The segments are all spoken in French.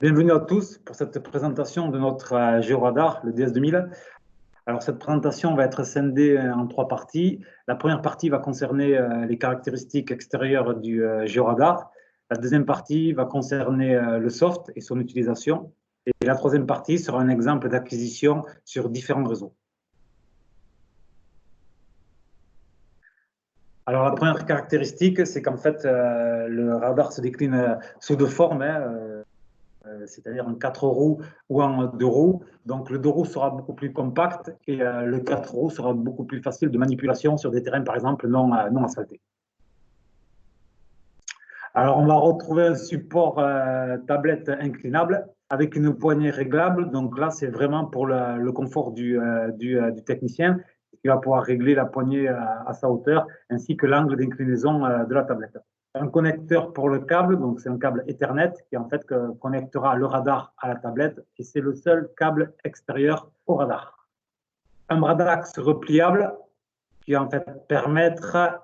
Bienvenue à tous pour cette présentation de notre géoradar, le DS2000. Alors, cette présentation va être scindée en trois parties. La première partie va concerner les caractéristiques extérieures du géoradar. La deuxième partie va concerner le soft et son utilisation. Et la troisième partie sera un exemple d'acquisition sur différents réseaux. Alors, la première caractéristique, c'est qu'en fait, le radar se décline sous deux formes, c'est-à-dire en 4 roues ou en 2 roues. Donc le 2 roues sera beaucoup plus compact et le 4 roues sera beaucoup plus facile de manipulation sur des terrains, par exemple, non asphaltés. Alors on va retrouver un support tablette inclinable avec une poignée réglable. Donc là, c'est vraiment pour le confort du technicien qui va pouvoir régler la poignée à sa hauteur ainsi que l'angle d'inclinaison de la tablette. Un connecteur pour le câble, donc c'est un câble Ethernet qui en fait connectera le radar à la tablette et c'est le seul câble extérieur au radar. Un bras d'axe repliable qui va en fait permettre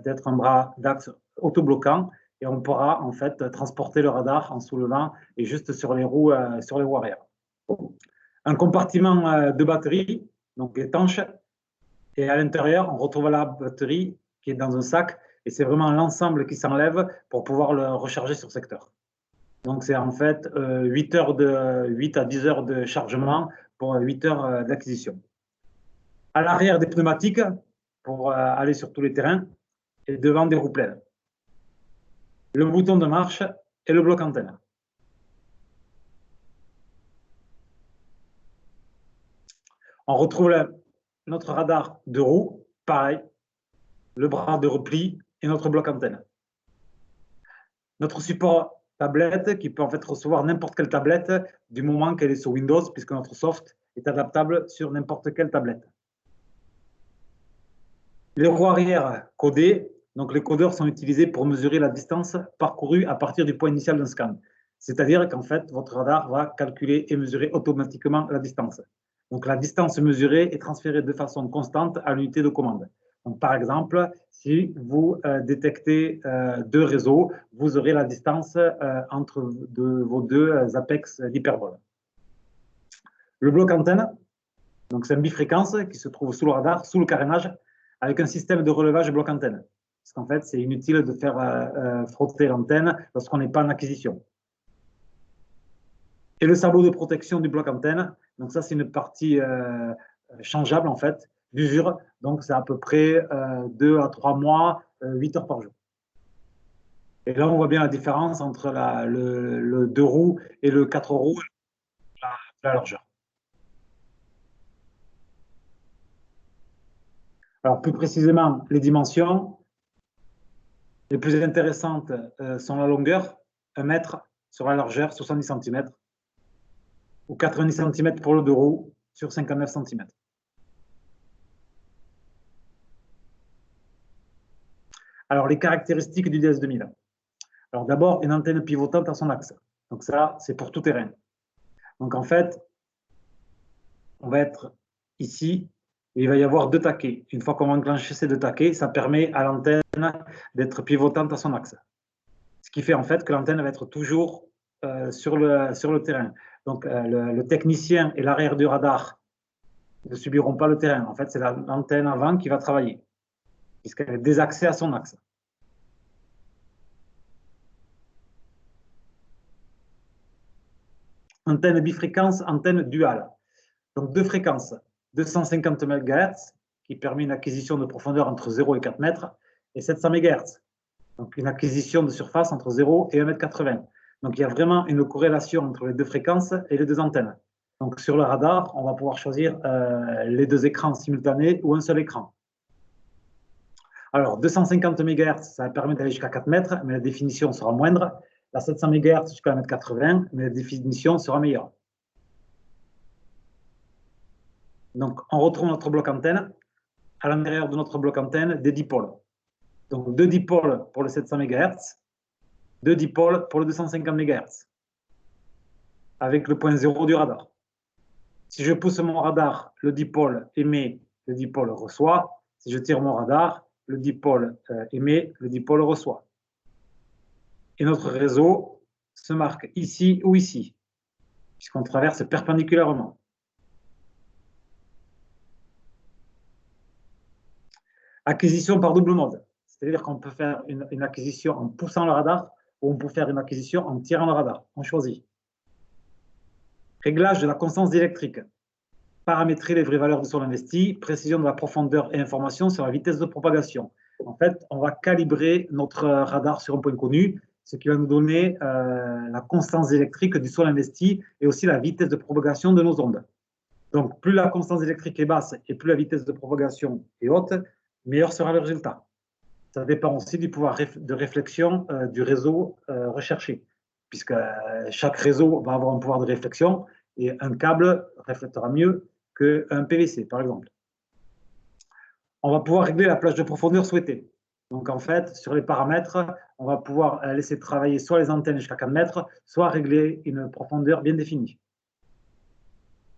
d'être un bras d'axe autobloquant et on pourra en fait transporter le radar en soulevant et juste sur les roues arrière. Un compartiment de batterie, donc étanche, et à l'intérieur, on retrouve la batterie qui est dans un sac et c'est vraiment l'ensemble qui s'enlève pour pouvoir le recharger sur secteur. Donc c'est en fait 8 à 10 heures de chargement pour 8 heures d'acquisition. À l'arrière des pneumatiques pour aller sur tous les terrains et devant des roues pleines. Le bouton de marche et le bloc antenne. On retrouve notre radar de roue, pareil, le bras de repli et notre bloc antenne. Notre support tablette qui peut en fait recevoir n'importe quelle tablette du moment qu'elle est sur Windows, puisque notre soft est adaptable sur n'importe quelle tablette. Les roues arrière codées, donc les codeurs sont utilisés pour mesurer la distance parcourue à partir du point initial d'un scan. C'est-à-dire qu'en fait, votre radar va calculer et mesurer automatiquement la distance. Donc la distance mesurée est transférée de façon constante à l'unité de commande. Donc, par exemple, si vous détectez deux réseaux, vous aurez la distance entre vos deux apex d'hyperbole. Le bloc antenne, donc c'est un bifréquence qui se trouve sous le radar, sous le carénage, avec un système de relevage bloc antenne. Parce qu'en fait, c'est inutile de faire frotter l'antenne lorsqu'on n'est pas en acquisition. Et le sabot de protection du bloc antenne, donc ça c'est une partie changeable en fait, d'usure, donc c'est à peu près 2 à 3 mois, 8 heures par jour. Et là on voit bien la différence entre le 2 roues et le 4 roues, la largeur. Alors plus précisément, les dimensions les plus intéressantes sont la longueur, 1 mètre, sur la largeur, 70 cm, ou 90 cm pour le 2 roues, sur 59 cm. Alors, les caractéristiques du DS2000. Alors, d'abord, une antenne pivotante à son axe. Donc, ça, c'est pour tout terrain. Donc, en fait, on va être ici, et il va y avoir 2 taquets. Une fois qu'on va enclencher ces 2 taquets, ça permet à l'antenne d'être pivotante à son axe. Ce qui fait en fait que l'antenne va être toujours sur le terrain. Donc, le technicien et l'arrière du radar ne subiront pas le terrain. En fait, c'est l'antenne avant qui va travailler, puisqu'elle est désaxée à son axe. Antenne bifréquence, antenne duale. Donc, 2 fréquences, 250 MHz, qui permet une acquisition de profondeur entre 0 et 4 mètres, et 700 MHz, donc une acquisition de surface entre 0 et 1,80 m. Donc, il y a vraiment une corrélation entre les 2 fréquences et les 2 antennes. Donc, sur le radar, on va pouvoir choisir les 2 écrans simultanés ou un seul écran. Alors, 250 MHz, ça permet d'aller jusqu'à 4 mètres, mais la définition sera moindre. La 700 MHz jusqu'à 1,80 m, mais la définition sera meilleure. Donc, on retrouve notre bloc antenne. À l'intérieur de notre bloc antenne, des dipôles. Donc, 2 dipôles pour le 700 MHz, 2 dipôles pour le 250 MHz, avec le point 0 du radar. Si je pousse mon radar, le dipôle émet, le dipôle reçoit. Si je tire mon radar, le dipôle émet, le dipôle reçoit. Et notre réseau se marque ici ou ici, puisqu'on traverse perpendiculairement. Acquisition par double mode, c'est-à-dire qu'on peut faire une acquisition en poussant le radar ou on peut faire une acquisition en tirant le radar. On choisit. Réglage de la constance électrique. Paramétrer les vraies valeurs de sol investi, précision de la profondeur et information sur la vitesse de propagation. En fait, on va calibrer notre radar sur un point connu, ce qui va nous donner la constance électrique du sol investi et aussi la vitesse de propagation de nos ondes. Donc, plus la constance électrique est basse et plus la vitesse de propagation est haute, meilleur sera le résultat. Ça dépend aussi du pouvoir de réflexion du réseau recherché, puisque chaque réseau va avoir un pouvoir de réflexion et un câble reflétera mieux qu'un PVC, par exemple. On va pouvoir régler la plage de profondeur souhaitée. Donc, en fait, sur les paramètres, on va pouvoir laisser travailler soit les antennes jusqu'à 4 mètres, soit régler une profondeur bien définie.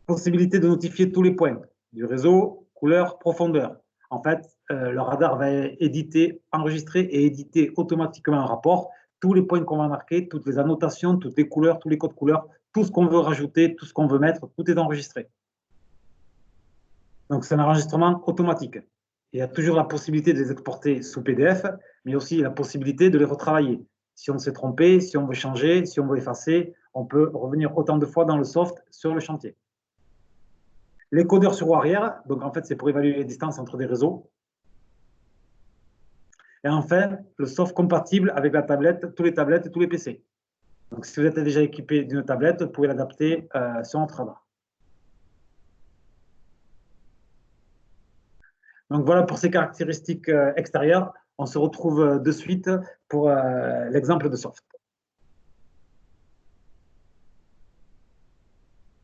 Possibilité de notifier tous les points du réseau, couleur, profondeur. En fait, le radar va enregistrer et éditer automatiquement un rapport, tous les points qu'on va marquer, toutes les annotations, toutes les couleurs, tous les codes couleurs, tout ce qu'on veut rajouter, tout ce qu'on veut mettre, tout est enregistré. Donc, c'est un enregistrement automatique. Il y a toujours la possibilité de les exporter sous PDF, mais aussi la possibilité de les retravailler. Si on s'est trompé, si on veut changer, si on veut effacer, on peut revenir autant de fois dans le soft sur le chantier. Les codeurs sur roue arrière, donc en fait, c'est pour évaluer les distances entre des réseaux. Et enfin, le soft compatible avec la tablette, tous les tablettes et tous les PC. Donc, si vous êtes déjà équipé d'une tablette, vous pouvez l'adapter sur votre radar. Donc, voilà pour ces caractéristiques extérieures. On se retrouve de suite pour l'exemple de soft.